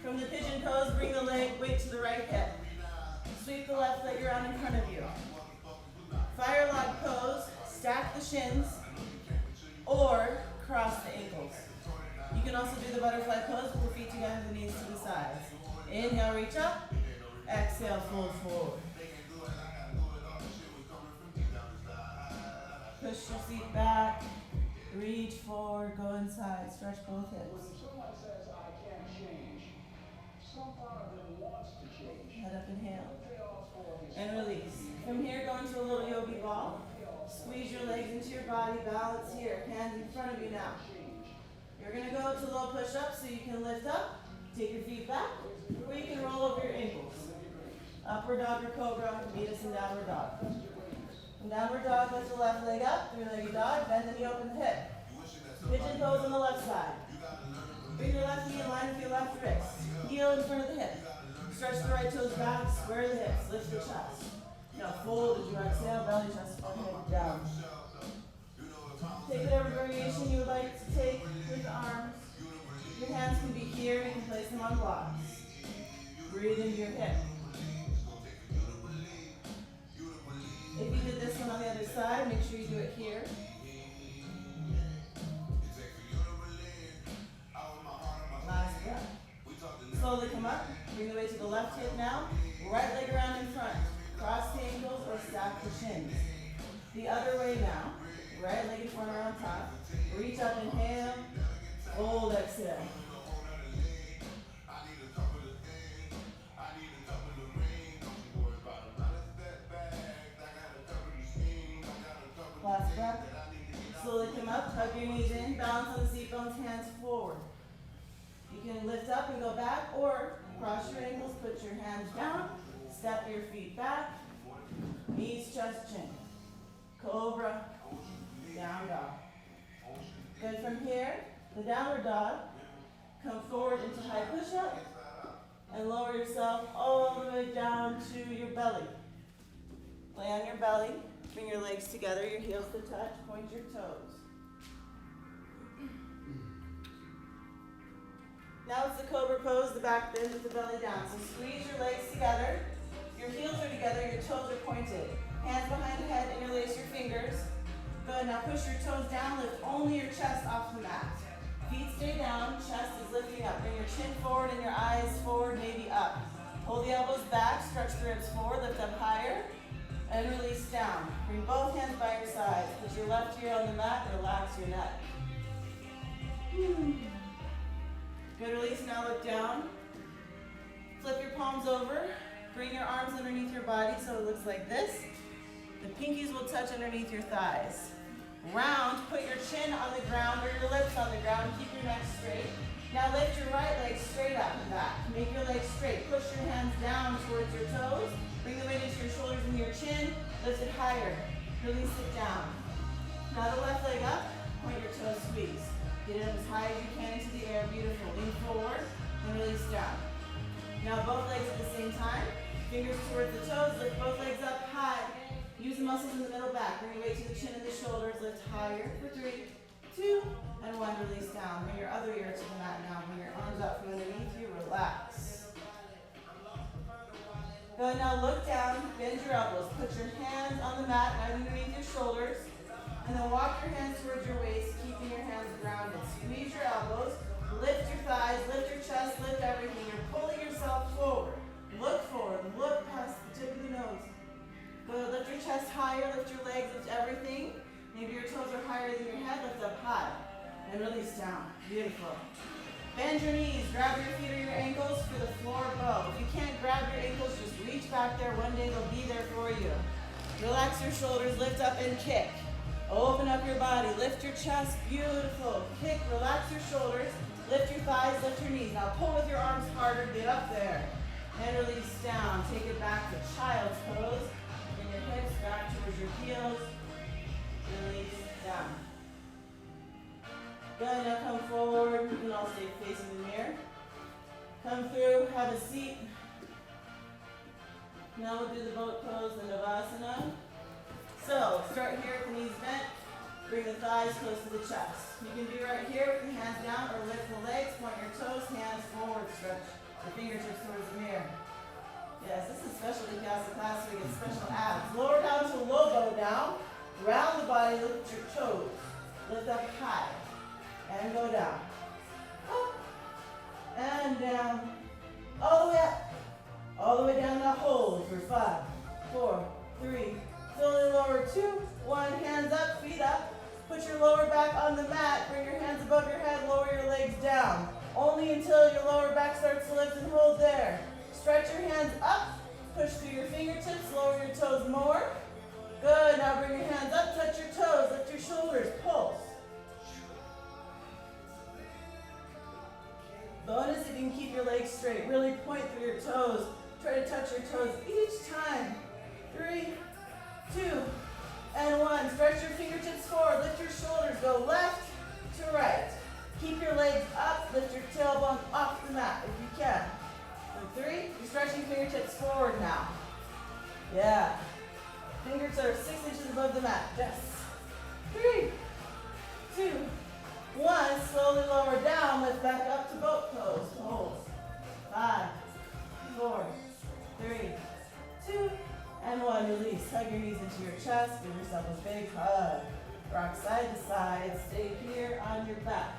A: From the pigeon pose, bring the leg, weight to the right hip. Sweep the left leg around in front of you. Fire log pose, stack the shins, or cross the ankles. You can also do the butterfly pose with the feet together, the knees to the sides. Inhale, reach up. Exhale, fold forward. Push your seat back. Reach forward, go inside, stretch both hips. Head up, inhale. And release. From here, go into a little yogi ball. Squeeze your legs into your body, balance here. Hands in front of you now. You're going to go to low push-up so you can lift up. Take your feet back, or you can roll over your ankles. Upward dog or cobra, meet us in downward dog. In downward dog, lift the left leg up, three-legged dog, bend the knee, open the hip. Pigeon pose on the left side. Bring your left knee in line with your left wrist. Heel in front of the hip. Stretch the right toes back, square the hips, lift the chest. Now fold as you exhale, belly, chest, forehead down. Take whatever variation you would like to take with the arms. Your hands can be here, you can place them on blocks. Breathe into your hip. If you did this one on the other side, make sure you do it here. Last breath. Slowly come up, bring the weight to the left hip now. Right leg around in front. Cross the ankles or stack the shins. The other way now. Right leg in front or on top. Reach up, inhale. Fold, exhale. Last breath. Slowly come up, hug your knees in, balance on the seat bones, hands forward. You can lift up and go back, or Cross your ankles, put your hands down, step your feet back, knees, chest, chin. Cobra, down dog. Good, from here, the downward dog, come forward into high push-up, and lower yourself all the way down to your belly. Lay on your belly, bring your legs together, your heels to touch, point your toes. Now it's the cobra pose, the back bend with the belly down. So squeeze your legs together, your heels are together, your toes are pointed. Hands behind the head, interlace your fingers. Good, now push your toes down, lift only your chest off the mat. Feet stay down, chest is lifting up. Bring your chin forward and your eyes forward, maybe up. Pull the elbows back, stretch the ribs forward, lift up higher, and release down. Bring both hands by your sides. Put your left ear on the mat, relax your neck. Good, release, now look down. Flip your palms over. Bring your arms underneath your body so it looks like this. The pinkies will touch underneath your thighs. Round, put your chin on the ground or your lips on the ground. Keep your neck straight. Now lift your right leg straight up and back. Make your legs straight. Push your hands down towards your toes. Bring the weight into your shoulders and your chin. Lift it higher. Release it down. Now the left leg up. Point your toes, squeeze. Get it up as high as you can into the air. Beautiful. Lean forward and release down. Now both legs at the same time. Fingers towards the toes. Lift both legs up high. Use the muscles in the middle back. Bring your weight to the chin and the shoulders. Lift higher for 3, 2, and 1. Release down. Bring your other ear to the mat now. Bring your arms out from underneath you. Relax. Good. Now look down. Bend your elbows. Put your hands on the mat right underneath your shoulders. And then walk your hands towards your waist, keeping your hands grounded. Squeeze your elbows. Lift your thighs. Lift your chest. Lift everything. You're pulling yourself forward. Look forward. Look past the tip of the nose. Good. Lift your chest higher, lift your legs, lift everything. Maybe your toes are higher than your head, lift up high. And release down. Beautiful. Bend your knees, grab your feet or your ankles for the floor bow. If you can't grab your ankles, just reach back there. One day they'll be there for you. Relax your shoulders, lift up and kick. Open up your body, lift your chest, beautiful. Kick, relax your shoulders, lift your thighs, lift your knees. Now pull with your arms harder, get up there. And release down. Take it back to child's pose. Hips back towards your heels. Release down. Good, now come forward. You can all stay facing the mirror. Come through, have a seat. Now we'll do the boat pose, the Navasana. So, start here with the knees bent. Bring the thighs close to the chest. You can be right here with the hands down or lift the legs, point your toes, hands forward, stretch the fingertips towards the mirror. Yes, this is special Bikyasa class, so we get special abs. Lower down to low bow down. Round the body, lift your toes. Lift up high. And go down. Up. And down. All the way up. All the way down. Now hold for 5, 4, 3. Slowly lower 2, 1. Hands up, feet up. Put your lower back on the mat. Bring your hands above your head. Lower your legs down. Only until your lower back starts to lift and hold there. Stretch your hands up, push through your fingertips, lower your toes more. Good, now bring your hands up, touch your toes, lift your shoulders, pulse. Bonus if you can keep your legs straight, really point through your toes. Try to touch your toes each time. 3, 2, and 1. Stretch your fingertips forward, lift your shoulders, go left to right. Keep your legs up, lift your tailbone off the mat if you can. 3, you're stretching fingertips forward now. Yeah. Fingers are 6 inches above the mat. Yes. 3, 2, 1. Slowly lower down. Lift back up to boat pose. Hold. 5, 4, 3, 2, and 1. Release. Hug your knees into your chest. Give yourself a big hug. Rock side to side. Stay here on your back.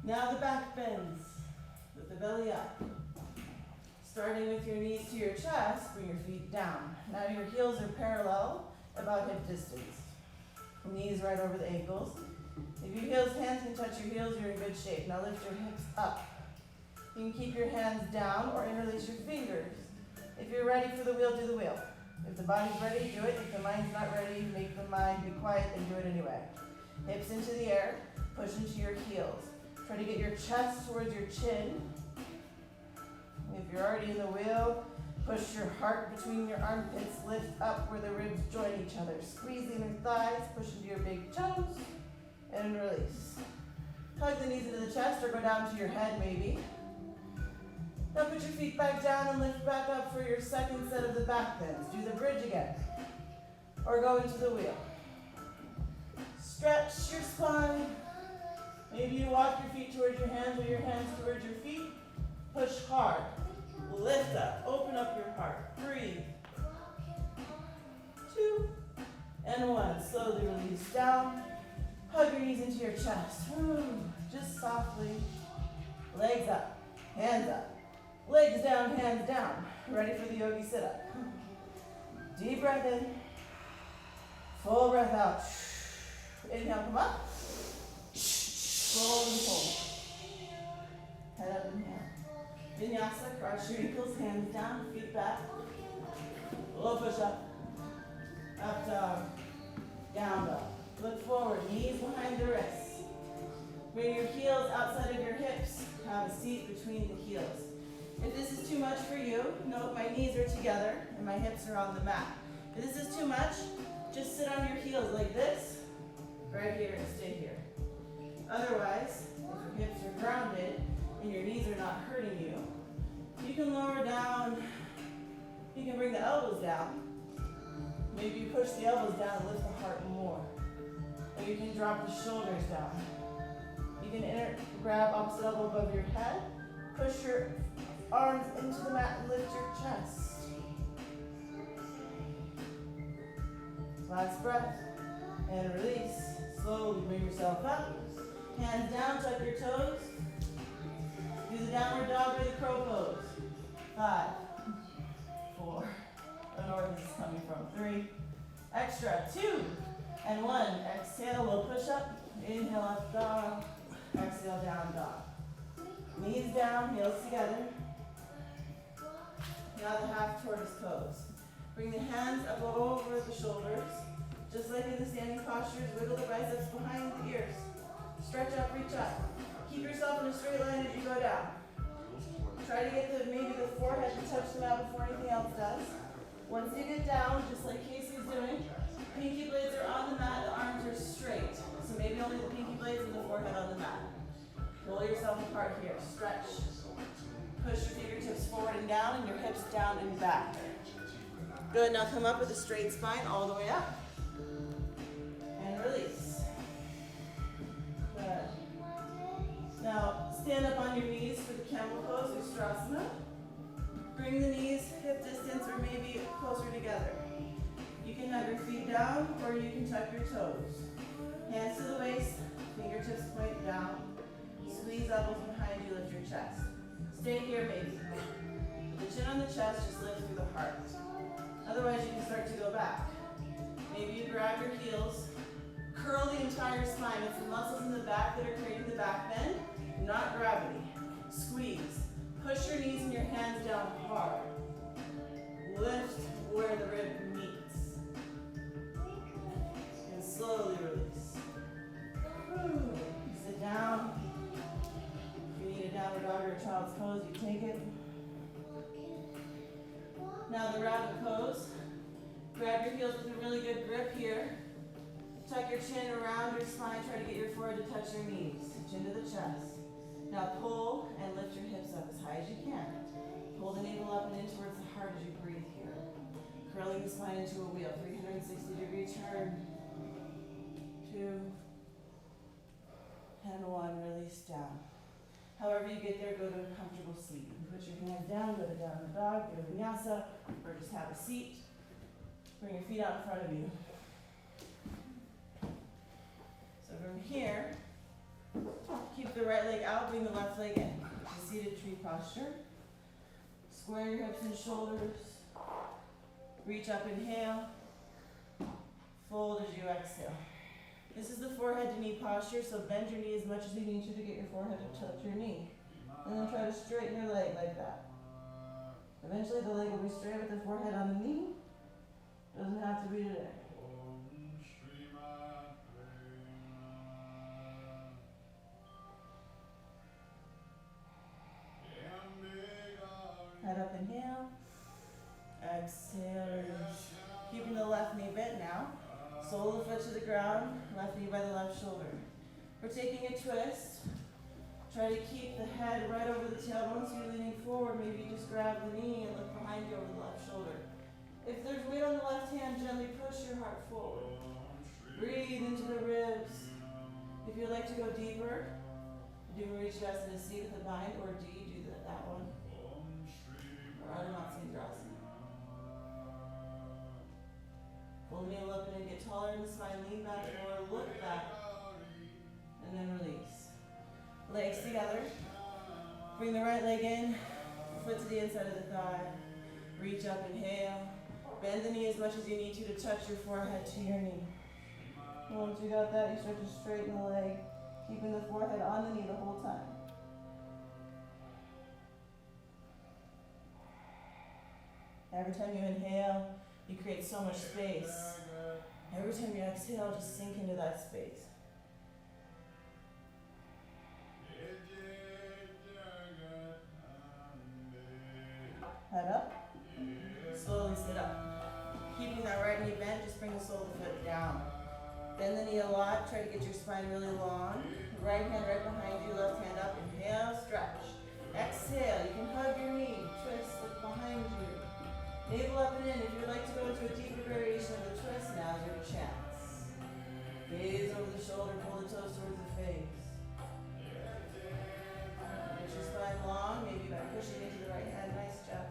A: Now the back bends with the belly up. Starting with your knees to your chest, bring your feet down. Now your heels are parallel, about hip distance. Knees right over the ankles. If your hands can touch your heels, you're in good shape. Now lift your hips up. You can keep your hands down or interlace your fingers. If you're ready for the wheel, do the wheel. If the body's ready, do it. If the mind's not ready, make the mind be quiet and do it anyway. Hips into the air, push into your heels. Try to get your chest towards your chin. If you're already in the wheel, push your heart between your armpits, lift up where the ribs join each other. Squeeze the inner thighs, push into your big toes, and release. Hug the knees into the chest or go down to your head maybe. Now put your feet back down and lift back up for your second set of the back bends. Do the bridge again. Or go into the wheel. Stretch your spine. Maybe you walk your feet towards your hands or your hands towards your feet. Push hard. Lift up. Open up your heart. Breathe. 2 and 1. Slowly release down. Hug your knees into your chest. Just softly. Legs up. Hands up. Legs down, hands down. Ready for the yogi sit-up. Deep breath in. Full breath out. Inhale, come up. Slowly pull. Head up, inhale. Vinyasa, cross your ankles, hands down, feet back. Low push up. Up dog. Down dog. Look forward, knees behind the wrists. Bring your heels outside of your hips. Have a seat between the heels. If this is too much for you, note my knees are together and my hips are on the mat. If this is too much, just sit on your heels like this, right here and stay here. Otherwise, if your hips are grounded and your knees are not hurting you, you can lower down, you can bring the elbows down. Maybe you push the elbows down and lift the heart more. Or you can drop the shoulders down. You can grab opposite elbow above your head, push your arms into the mat and lift your chest. Last breath. And release. Slowly bring yourself up. Hands down, tuck your toes. Do the downward dog or the crow pose. 5, 4. I don't know where this is coming from. 3. Extra. 2 and 1. Exhale, low push up. Inhale, up dog. Exhale, down dog. Knees down, heels together. Now the half tortoise pose. Bring the hands up over the shoulders. Just like in the standing postures, wiggle the biceps behind the ears. Stretch up, reach up. Keep yourself in a straight line as you go down. Try to get maybe the forehead to touch the mat before anything else does. Once you get down, just like Casey's doing, pinky blades are on the mat, the arms are straight. So maybe only the pinky blades and the forehead on the mat. Roll yourself apart here, stretch. Push your fingertips forward and down and your hips down and back. Good, now come up with a straight spine all the way up. And release. Good. Now stand up on your knees for the camel pose or Ustrasana. Bring the knees hip distance or maybe closer together. You can have your feet down or you can tuck your toes. Hands to the waist, fingertips point down. Squeeze elbows behind you, lift your chest. Stay here maybe. The chin on the chest, just lift through the heart. Otherwise you can start to go back. Maybe you grab your heels, curl the entire spine. It's the muscles in the back that are creating the back bend, not gravity. Squeeze. Push your knees and your hands down hard. Lift where the rib meets. And slowly release. Sit down. If you need a downward dog or a child's pose, you take it. Now the rabbit pose. Grab your heels with a really good grip here. Tuck your chin around your spine. Try to get your forehead to touch your knees. Chin to the chest. Now pull and lift your hips up as high as you can. Pull the navel up and in towards the heart as you breathe here. Curling the spine into a wheel. 360-degree turn. 2 and 1. Release down. However you get there, go to a comfortable seat. You can put your hands down, go to downward dog, go to vinyasa, or just have a seat. Bring your feet out in front of you. So from here, keep the right leg out, bring the left leg in. To seated tree posture. Square your hips and shoulders. Reach up, inhale. Fold as you exhale. This is the forehead to knee posture, so bend your knee as much as you need to get your forehead to touch your knee. And then try to straighten your leg like that. Eventually the leg will be straight with the forehead on the knee. Doesn't have to be today. to the ground, left knee by the left shoulder. We're taking a twist. Try to keep the head right over the tailbone so you're leaning forward. Maybe just grab the knee and look behind you over the left shoulder. If there's weight on the left hand, gently push your heart forward. Breathe into the ribs. If you'd like to go deeper, do Whit Bikyasa to C with the bind, or D, do that one. Or Adamatsyendrasana. Pull the navel up and get taller in the spine, lean back forward, look back, and then release. Legs together. Bring the right leg in, foot to the inside of the thigh. Reach up, inhale. Bend the knee as much as you need to touch your forehead to your knee. Once you got that, you start to straighten the leg, keeping the forehead on the knee the whole time. Every time you inhale, you create so much space. Every time you exhale, just sink into that space. Head up. Slowly sit up. Keeping that right knee bent, just bring the sole of the foot down. Bend the knee a lot, try to get your spine really long. Right hand right behind you, left hand up. Inhale, stretch. Exhale, you can hug your knee, twist, look behind you. Navel up and in. If you'd like to go into a deeper variation of the twist, now's your chance. Gaze over the shoulder, pull the toes towards the face. Get your spine long, maybe by pushing into the right hand. Nice job.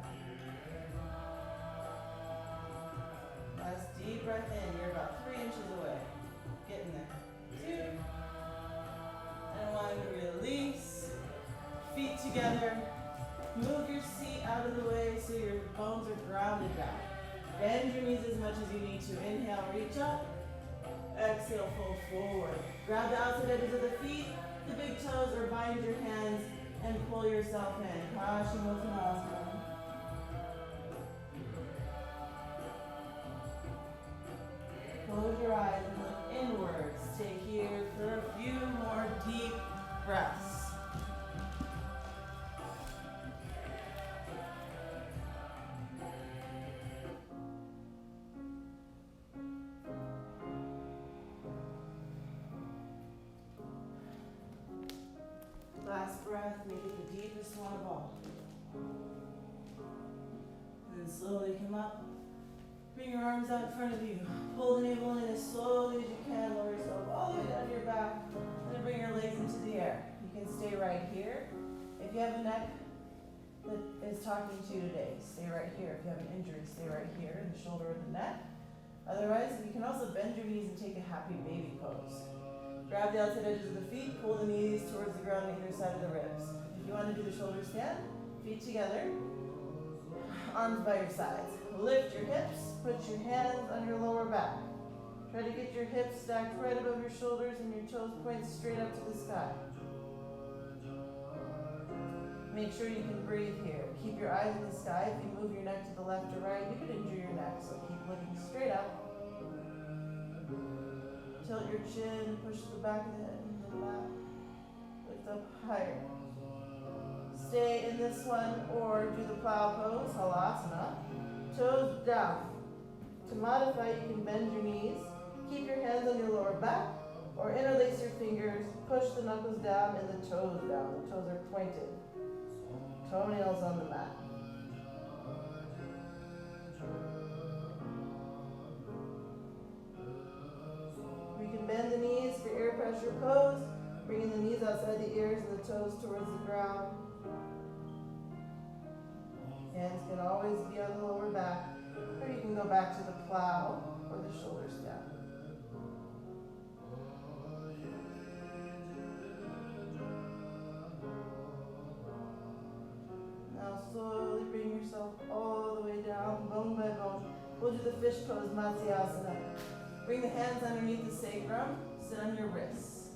A: Last deep breath in. You're about 3 inches away. Getting there. 2. And 1. Release. Feet together. Move your seat out of the way so your bones are grounded down. Bend your knees as much as you need to. Inhale, reach up. Exhale, fold forward. Grab the outside edges of the feet, the big toes, or bind your hands and pull yourself in. Paschimottanasana. Close your eyes and look inwards. Stay here for a few more deep breaths. Last breath, make it the deepest one of all. And then slowly come up. Bring your arms out in front of you. Pull the navel in as slowly as you can. Lower yourself all the way down to your back. And then bring your legs into the air. You can stay right here. If you have a neck that is talking to you today, stay right here. If you have an injury, stay right here in the shoulder or the neck. Otherwise, you can also bend your knees and take a happy baby pose. Grab the outside edges of the feet, pull the knees towards the ground on the inner side of the ribs. If you want to do the shoulder stand, feet together, arms by your sides. Lift your hips, put your hands on your lower back. Try to get your hips stacked right above your shoulders and your toes point straight up to the sky. Make sure you can breathe here. Keep your eyes in the sky. If you move your neck to the left or right, you could injure your neck, so keep looking straight up. Tilt your chin, push the back of the head into the mat. Lift up higher. Stay in this one or do the plow pose, halasana. Toes down. To modify, you can bend your knees. Keep your hands on your lower back or interlace your fingers. Push the knuckles down and the toes down. The toes are pointed. Toenails on the mat. We can bend the knees for ear pressure pose, bringing the knees outside the ears and the toes towards the ground. Hands can always be on the lower back, or you can go back to the plow or the shoulder stand. Now slowly bring yourself all the way down, bone by bone. We'll do the fish pose, Matsyasana. Bring the hands underneath the sacrum, sit on your wrists.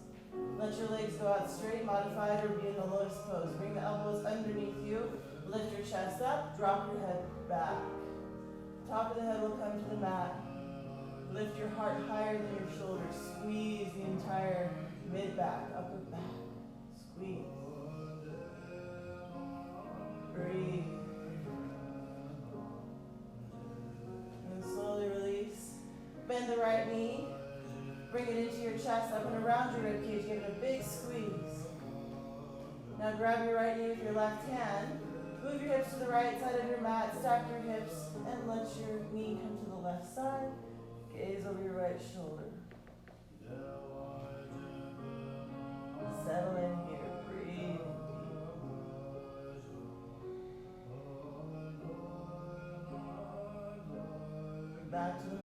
A: Let your legs go out straight, modified, or be in the lotus pose. Bring the elbows underneath you, lift your chest up, drop your head back. Top of the head will come to the mat. Lift your heart higher than your shoulders. Squeeze the entire mid-back, upper back. Squeeze. Breathe. And slowly release. Bend the right knee. Bring it into your chest, up and around your rib cage. Give it a big squeeze. Now grab your right knee with your left hand. Move your hips to the right side of your mat. Stack your hips and let your knee come to the left side. Gaze over your right shoulder. Settle in here. Breathe deep. Back to the